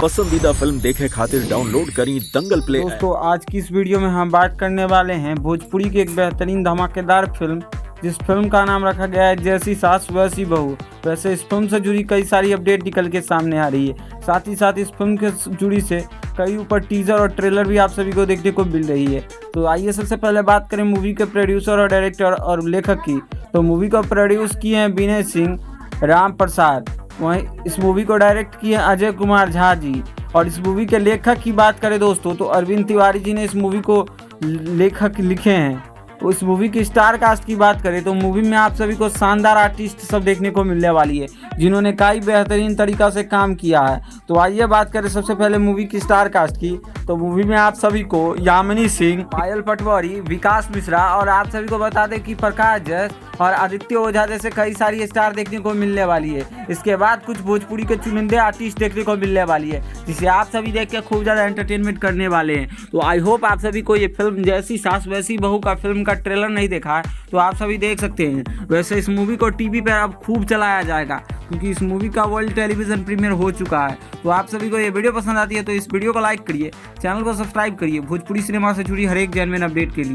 पसंदीदा फिल्म देखे खातिर डाउनलोड करी दंगल प्ले। दोस्तों आज की इस वीडियो में हम बात करने वाले हैं भोजपुरी की एक बेहतरीन धमाकेदार फिल्म, जिस फिल्म का नाम रखा गया है जैसी सास वैसी बहू। वैसे इस फिल्म से जुड़ी कई सारी अपडेट निकल के सामने आ रही है। साथ ही साथ इस फिल्म के जुड़ी से कई ऊपर टीजर और ट्रेलर भी आप सभी को देखने को मिल रही है। तो आइए सबसे पहले बात करें मूवी के प्रोड्यूसर और डायरेक्टर और लेखक की। तो मूवी को प्रोड्यूस किए हैं विनय सिंह राम प्रसाद, वहीं इस मूवी को डायरेक्ट किए हैं अजय कुमार झा जी। और इस मूवी के लेखक की बात करें दोस्तों तो अरविंद तिवारी जी ने इस मूवी को लेखक लिखे हैं। तो इस मूवी की स्टार कास्ट की बात करें तो मूवी में आप सभी को शानदार आर्टिस्ट सब देखने को मिलने वाली है, जिन्होंने कई बेहतरीन तरीका से काम किया है। तो आइए बात करें सबसे पहले मूवी की स्टार कास्ट की। तो मूवी में आप सभी को यामिनी सिंह, पायल पटवारी, विकास मिश्रा और आप सभी को बता दें कि प्रकाश जैस और आदित्य ओझा जैसे कई सारी स्टार देखने को मिलने वाली है। इसके बाद कुछ भोजपुरी के चुनिंदे आर्टिस्ट देखने को मिलने वाली है, जिसे आप सभी देख के खूब ज़्यादा एंटरटेनमेंट करने वाले हैं। तो आई होप आप सभी को ये फिल्म जैसी सास वैसी बहू का फिल्म का ट्रेलर नहीं देखा है तो आप सभी देख सकते हैं। वैसे इस मूवी को टीवी पर अब खूब चलाया जाएगा, क्योंकि इस मूवी का वर्ल्ड टेलीविजन प्रीमियर हो चुका है। तो आप सभी को ये वीडियो पसंद आती है तो इस वीडियो को लाइक करिए, चैनल को सब्सक्राइब करिए भोजपुरी सिनेमा से जुड़ी हर एक जेन्युइन अपडेट के लिए।